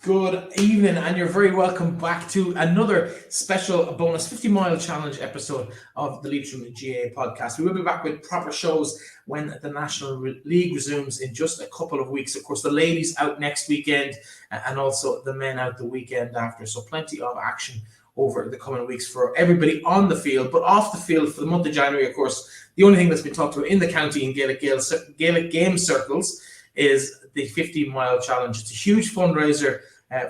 Good evening, and you're very welcome back to another special bonus 50-mile challenge episode of the Leitrim GAA Podcast. We will be back with proper shows when the National League resumes in just a couple of weeks. Of course, the ladies out next weekend and also the men out the weekend after. So plenty of action over the coming weeks for everybody on the field. But off the field for the month of January, of course, the only thing that's been talked about in the county in Gaelic game circles is the 50-mile challenge. It's a huge fundraiser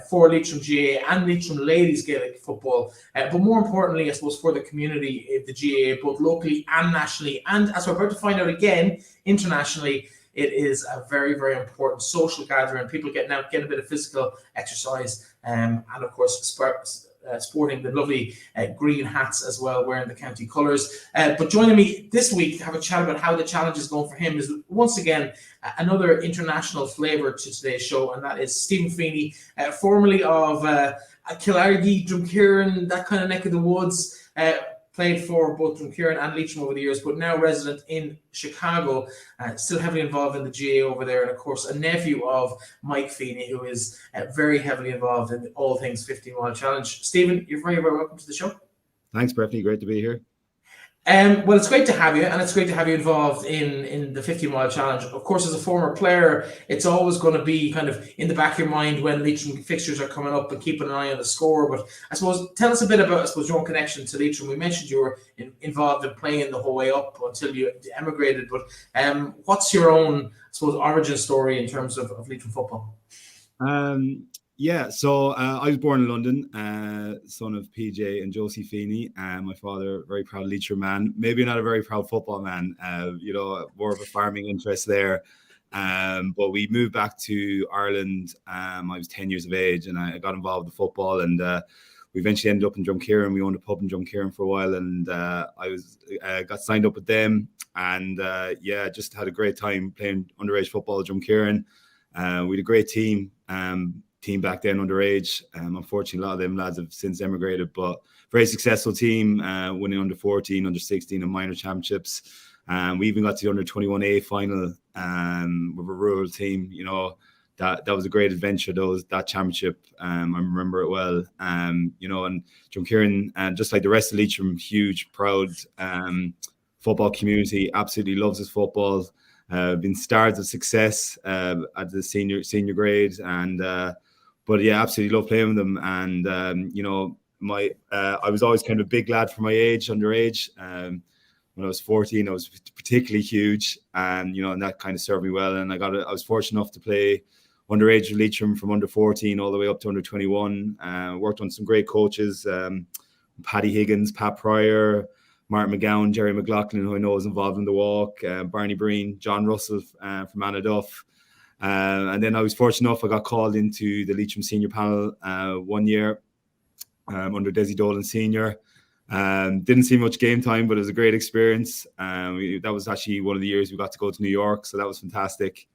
for Leitrim GAA and Leitrim Ladies Gaelic Football, but more importantly, I suppose, for the community of the GAA, both locally and nationally, and as we're about to find out again, internationally. It is a very, very important social gathering. People getting out, getting a bit of physical exercise, and of course, sporting the lovely green hats as well, wearing the county colours. But joining me this week to have a chat about how the challenge is going for him is once again another international flavour to today's show, and that is Stephen Feeney, formerly of Killargue, Drumkeerin, that kind of neck of the woods. Played for both Drumkeerin and Leitrim over the years, but now resident in Chicago, still heavily involved in the GAA over there, and of course a nephew of Mike Feeney, who is very heavily involved in all things 50-mile challenge. Stephen, you're very, very welcome to the show. Thanks, Bertie. Great to be here. Well, it's great to have you, and it's great to have you involved in the 50-mile challenge. Of course, as a former player, it's always going to be kind of in the back of your mind when Leitrim fixtures are coming up and keeping an eye on the score. But I suppose, tell us a bit about, your own connection to Leitrim. We mentioned you were involved in playing the whole way up until you emigrated. But what's your own, origin story in terms of Leitrim football? So I was born in London, son of PJ and Josie Feeney. My father, very proud Leitrim man, maybe not a very proud football man, more of a farming interest there. But we moved back to Ireland. I was 10 years of age and I got involved with football, and we eventually ended up in Drumkeerin. We owned a pub in Drumkeerin for a while, and I got signed up with them, and just had a great time playing underage football at Drumkeerin. We had a great team back then, underage. Unfortunately, a lot of them lads have since emigrated, but very successful team, winning under 14, under 16 and minor championships. We even got to the under 21A final with a rural team. That was a great adventure, that championship. I remember it well. And Drumkeerin, and just like the rest of Leitrim, huge, proud football community, absolutely loves his football. Been stars of success at the senior grade, and absolutely love playing with them. And I was always kind of a big lad for my age, underage. When I was 14, I was particularly huge, and and that kind of served me well. And I was fortunate enough to play underage with Leitrim from under 14 all the way up to under 21. Worked on some great coaches, Paddy Higgins, Pat Pryor, Martin McGowan, Jerry McLaughlin, who I know was involved in the walk, Barney Breen, John Russell from Anaduff. And then I was fortunate enough, I got called into the Leitrim Senior panel 1 year under Dessie Dolan Senior. Didn't see much game time, but it was a great experience. That was actually one of the years we got to go to New York, so that was fantastic.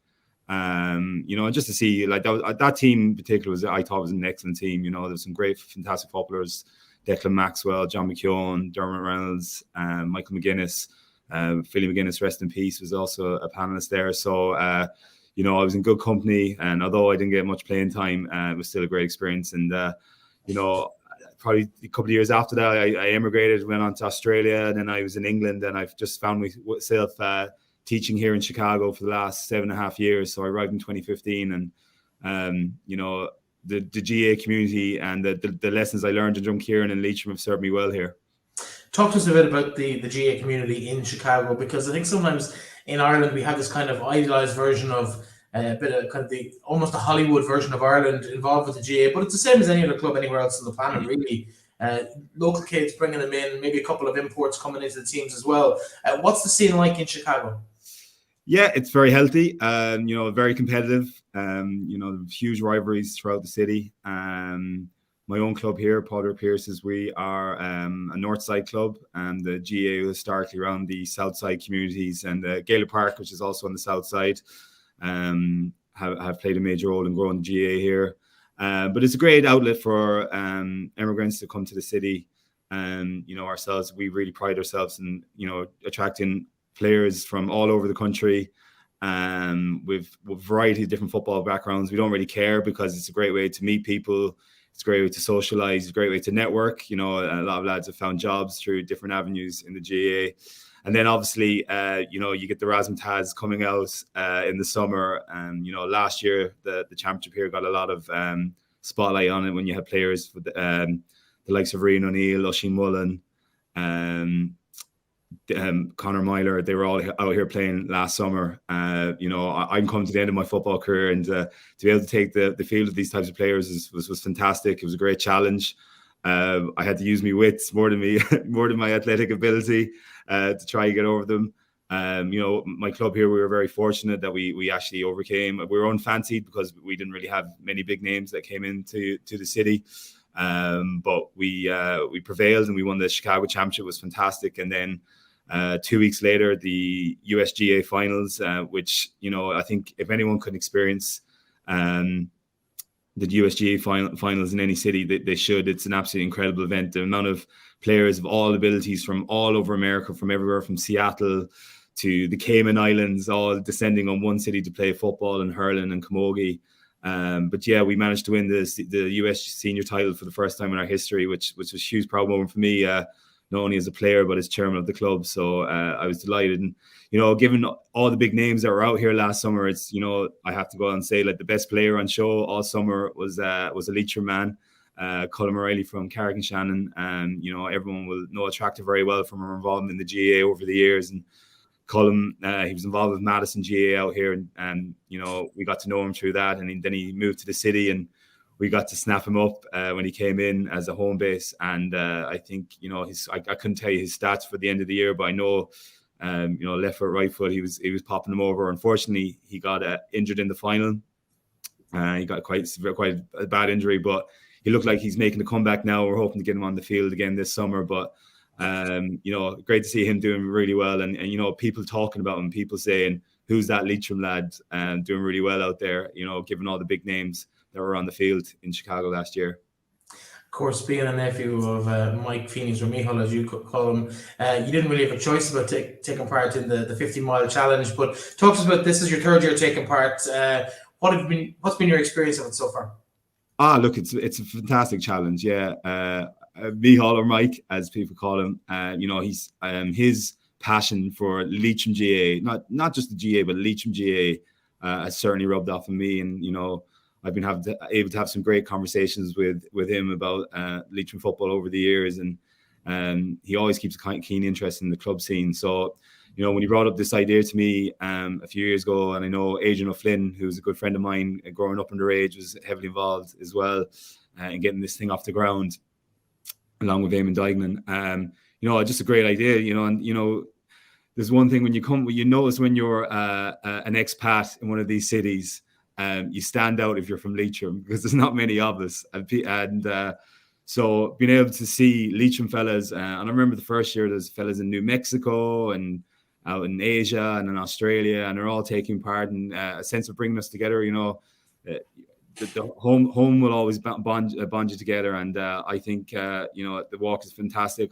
And just to see, like, that team in particular I thought was an excellent team. There's some great, fantastic footballers. Declan Maxwell, John McKeown, Dermot Reynolds, Michael McGuinness, Philly McGuinness, rest in peace, was also a panellist there. So, I was in good company, and although I didn't get much playing time, it was still a great experience. And, probably a couple of years after that, I emigrated, went on to Australia, and then I was in England, and I've just found myself teaching here in Chicago for the last 7.5 years. So I arrived in 2015, and, the GAA community and the lessons I learned in Drumkeerin and Leitrim have served me well here. Talk to us a bit about the GAA community in Chicago, because I think sometimes in Ireland we have this kind of idealized version of a bit of kind of almost a Hollywood version of Ireland involved with the GAA, but it's the same as any other club anywhere else on the planet, really. Local kids bringing them in, maybe a couple of imports coming into the teams as well. What's the scene like in Chicago? Yeah, it's very healthy, very competitive. Huge rivalries throughout the city. My own club here, Padraig Pearses, we are a north side club, and the GAA historically around the south side communities, and Gaelic Park, which is also on the south side, have played a major role in growing the GAA here. But it's a great outlet for immigrants to come to the city. Ourselves, we really pride ourselves in, attracting players from all over the country. with a variety of different football backgrounds. We don't really care because it's a great way to meet people. It's a great way to socialize. It's a great way to network. A lot of lads have found jobs through different avenues in the GAA. And then obviously, you get the Razzmatazz coming out in the summer. And, last year, the championship here got a lot of spotlight on it when you had players with the likes of Rian O'Neill, Oisin Mullen, Conor Myler. They were all out here playing last summer. I'm coming to the end of my football career, and to be able to take the field of these types of players was fantastic. It was a great challenge. I had to use my wits more than my athletic ability to try and get over them. My club here, we were very fortunate that we actually overcame. We were unfancied because we didn't really have many big names that came into the city. But we prevailed and we won the Chicago Championship. It was fantastic. And then 2 weeks later, the USGA finals, which, I think if anyone could experience the USGA finals in any city, they should. It's an absolutely incredible event. The amount of players of all abilities from all over America, from everywhere from Seattle to the Cayman Islands, all descending on one city to play football and hurling and camogie. But yeah, we managed to win the US senior title for the first time in our history, which was a huge proud moment for me, not only as a player, but as chairman of the club. So I was delighted. And, given all the big names that were out here last summer, it's, I have to go out and say, like, the best player on show all summer was a Leitrim man, Colm O'Reilly from Carrick-on-Shannon. And, everyone will know Attractive very well from her involvement in the GAA over the years. And Colm, he was involved with Madison GAA out here, and we got to know him through that. And then he moved to the city, and we got to snap him up when he came in as a home base. And I think I couldn't tell you his stats for the end of the year, but I know left foot, right foot, he was popping them over. Unfortunately, he got injured in the final. He got quite a bad injury, but he looked like he's making a comeback now. We're hoping to get him on the field again this summer, but. Great to see him doing really well, and people talking about him, people saying, who's that Leitrim lad, doing really well out there, given all the big names that were on the field in Chicago last year. Of course, being a nephew of Mike Feeney's Ramihal, as you call him, you didn't really have a choice about taking part in the 50-mile challenge, but talk to us about, this is your third year taking part. What's been your experience of it so far? Look, it's a fantastic challenge, yeah. Mihal, or Mike, as people call him, he's his passion for Leitrim GAA, not just the GAA, but Leitrim GAA, has certainly rubbed off on me. And I've been able to have some great conversations with him about Leitrim football over the years, and he always keeps a keen interest in the club scene. So when he brought up this idea to me a few years ago, and I know Adrian O'Flynn, who's a good friend of mine growing up underage, was heavily involved as well in getting this thing off the ground, along with Eamon Duignan. Just a great idea, and there's one thing when you notice when you're an expat in one of these cities, you stand out if you're from Leitrim, because there's not many of us, and so being able to see Leitrim fellas, and I remember the first year there's fellas in New Mexico and out in Asia and in Australia, and they're all taking part in a sense of bringing us together. The home will always bond you together, and I think the walk is fantastic.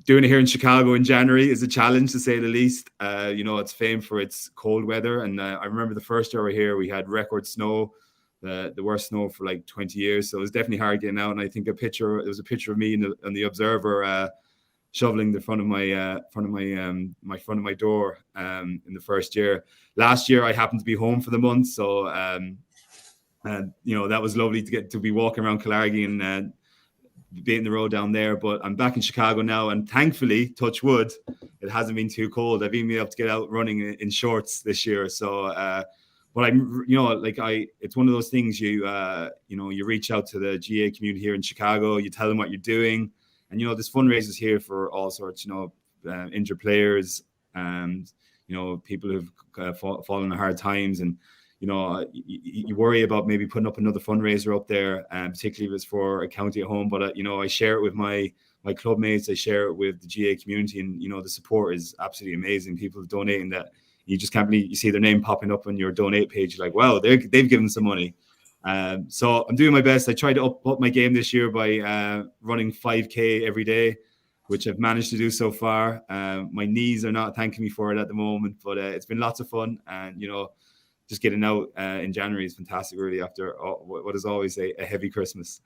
Doing it here in Chicago in January is a challenge, to say the least. It's famed for its cold weather, and I remember the first year we were here, we had record snow, the worst snow for like 20 years. So it was definitely hard getting out. And I think there was a picture of me in the Observer shoveling the front of my door in the first year. Last year I happened to be home for the month, so that was lovely to get to be walking around Killargue and beating the road down there. But I'm back in Chicago now, and thankfully, touch wood, it hasn't been too cold. I've even been able to get out running in shorts this year. So but it's one of those things, you reach out to the GA community here in Chicago, you tell them what you're doing. And, this fundraiser is here for all sorts, injured players and, people who've fallen on hard times. And, you worry about maybe putting up another fundraiser up there, particularly if it's for a county at home. But, I share it with my club mates. I share it with the GA community. And, the support is absolutely amazing. People donating that you just can't believe. You see their name popping up on your donate page. You're like, wow, they've given some money. So I'm doing my best. I tried to up my game this year by running 5K every day. which I've managed to do so far. My knees are not thanking me for it at the moment, but it's been lots of fun. And, just getting out in January is fantastic, really, after what is always a heavy Christmas.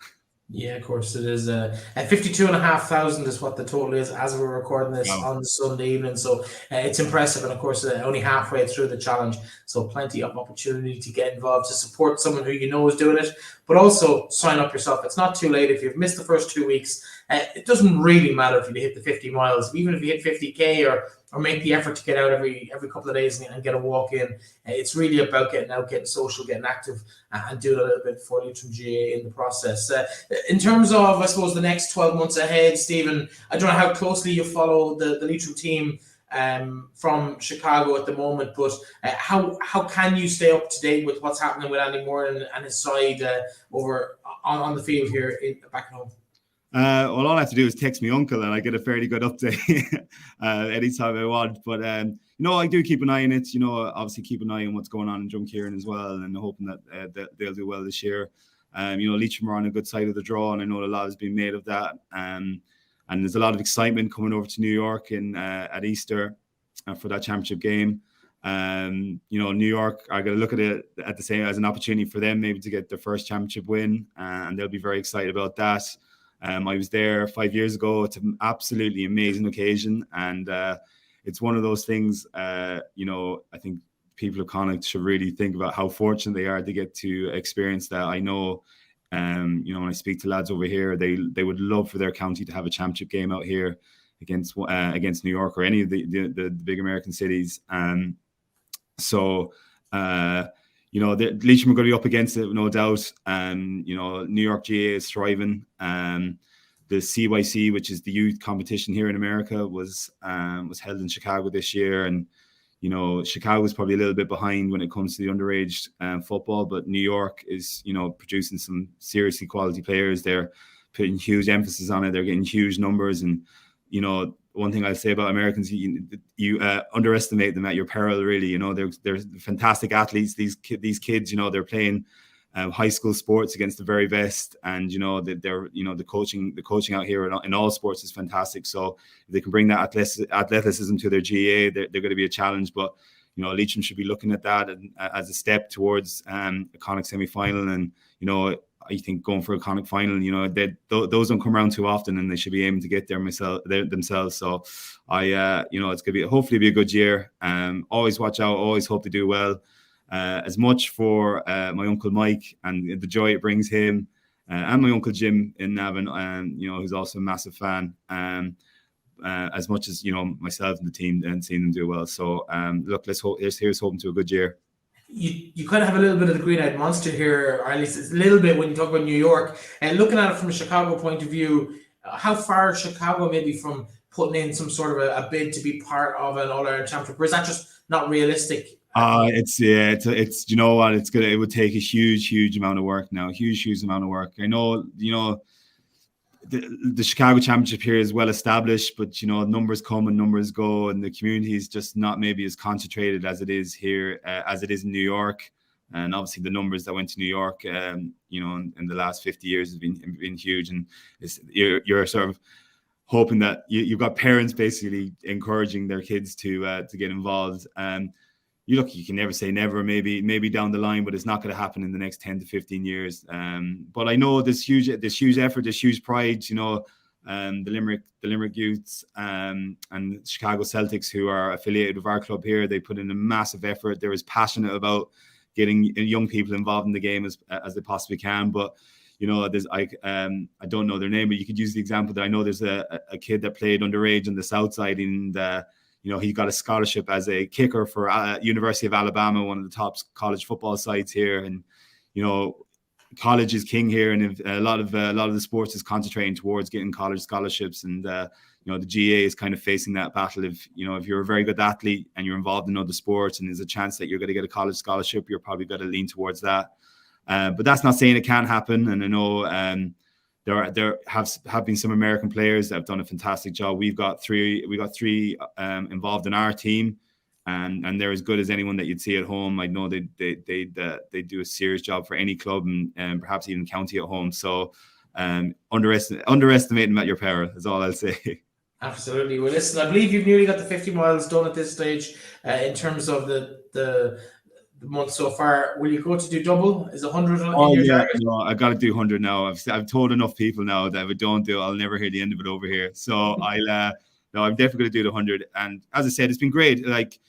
Yeah, of course it is. 52,500 is what the total is as we're recording this on Sunday evening. So it's impressive. And of course, only halfway through the challenge. So plenty of opportunity to get involved, to support someone who you know is doing it, but also sign up yourself. It's not too late. If you've missed the first 2 weeks, it doesn't really matter if you hit the 50 miles, even if you hit 50K or make the effort to get out every couple of days and get a walk in. It's really about getting out, getting social, getting active, and doing a little bit for Leitrim GAA in the process. In terms of, I suppose, the next 12 months ahead, Stephen, I don't know how closely you follow the Leitrim team from Chicago at the moment, but how can you stay up to date with what's happening with Andy Moore and his side over on the field here back at home? Well, all I have to do is text my uncle and I get a fairly good update anytime I want. But, I do keep an eye on it. Obviously keep an eye on what's going on in Drumkeerin as well, and hoping that they'll do well this year. Leitrim are on a good side of the draw, and I know a lot has been made of that. And there's a lot of excitement coming over to New York at Easter for that championship game. New York are going to look at it at the same as an opportunity for them maybe to get their first championship win, and they'll be very excited about that. I was there 5 years ago. It's an absolutely amazing occasion, and it's one of those things. I think people of Connacht should really think about how fortunate they are to get to experience that. I know, when I speak to lads over here, they would love for their county to have a championship game out here against New York or any of the big American cities. The Leitrim are going to be up against it, no doubt. New York GAA is thriving. The CYC, which is the youth competition here in America, was held in Chicago this year. And, Chicago is probably a little bit behind when it comes to the underage football, but New York is, producing some seriously quality players. They're putting huge emphasis on it. They're getting huge numbers. And, one thing I'll say about Americans, you underestimate them at your peril, really. They're fantastic athletes. These kids, they're playing high school sports against the very best, and the coaching out here in all sports is fantastic. So if they can bring that athleticism to their GAA, they're going to be a challenge. But Leitrim should be looking at that as a step towards a Connacht semi-final, and I think going for a Connacht final, those don't come around too often, and they should be aiming to get there themselves. So it's going to be hopefully be a good year. Always watch out. Always hope to do well. As much for my uncle Mike and the joy it brings him, and my uncle Jim in Navan, who's also a massive fan. As much as myself and the team, and seeing them do well. So look, here's hoping to a good year. You kind of have a little bit of the green-eyed monster here, or at least it's a little bit when you talk about New York. And looking at it from a Chicago point of view, how far is Chicago maybe from putting in some sort of a bid to be part of an All-Ireland Championship, or is that just not realistic? It's it would take a huge amount of work now, huge amount of work. I know, the Chicago Championship here is well established, but numbers come and numbers go, and the community is just not maybe as concentrated as it is here, as it is in New York. And obviously the numbers that went to New York, in the last 50 years has been huge. And you're sort of hoping that you've got parents basically encouraging their kids to get involved. You can never say never, maybe down the line, but it's not going to happen in the next 10 to 15 years. But I know there's huge effort, there's huge pride, the Limerick Youths and Chicago Celtics, who are affiliated with our club here, they put in a massive effort. They're as passionate about getting young people involved in the game as they possibly can. But there's I don't know their name, but you could use the example that I know there's a kid that played underage on the south side, and he got a scholarship as a kicker for University of Alabama, one of the top college football sites here. And college is king here, and a lot of the sports is concentrating towards getting college scholarships. And the GAA is kind of facing that battle. If you're a very good athlete and you're involved in other sports, and there's a chance that you're going to get a college scholarship, you're probably going to lean towards that. But that's not saying it can't happen. And I know there have been some American players that have done a fantastic job. We got three involved in our team, and they're as good as anyone that you'd see at home. I know they do a serious job for any club, and perhaps even county at home. So underestimate them at your peril is all I'll say. Absolutely. Well, listen, I believe you've nearly got the 50 miles done at this stage in terms of the month so far. Will you go to do double? Is 100 in your target? No, I got to do 100 now. I've told enough people now that if I don't do it, I'll never hear the end of it over here. So no, I'm definitely going to do the 100. And as I said, it's been great. Like,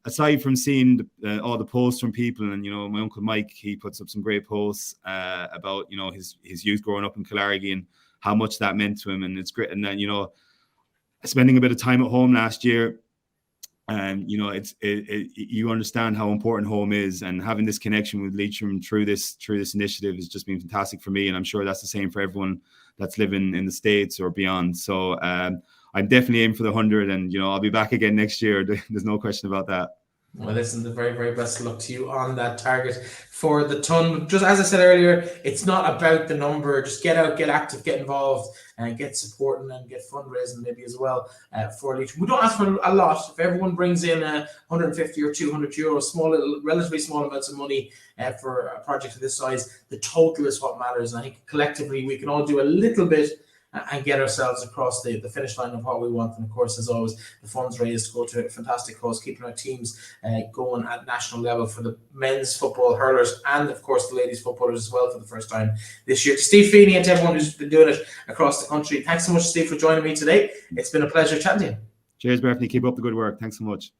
aside from seeing all the posts from people, and my uncle Mike, he puts up some great posts about his youth growing up in Killargue and how much that meant to him, and it's great. And then spending a bit of time at home last year, and you understand how important home is, and having this connection with Leitrim through this initiative has just been fantastic for me, and I'm sure that's the same for everyone that's living in the States or beyond. So I'm definitely aiming for the 100, and I'll be back again next year. There's no question about that. Well, listen, the very, very best of luck to you on that target for the ton. Just as I said earlier, it's not about the number. Just get out, get active, get involved, and get supporting and get fundraising maybe as well for Leitrim. We don't ask for a lot. If everyone brings in 150 or 200 euros, relatively small amounts of money for a project of this size, the total is what matters. And I think collectively we can all do a little bit and get ourselves across the finish line of what we want. And of course, as always, the funds raised go to a fantastic cause, keeping our teams going at national level for the men's football hurlers and of course the ladies footballers as well for the first time this year. To Steve Feeney and to everyone who's been doing it across the country, thanks so much, Steve, for joining me today. It's been a pleasure chatting to you. Cheers, Bethany. Keep up the good work. Thanks so much.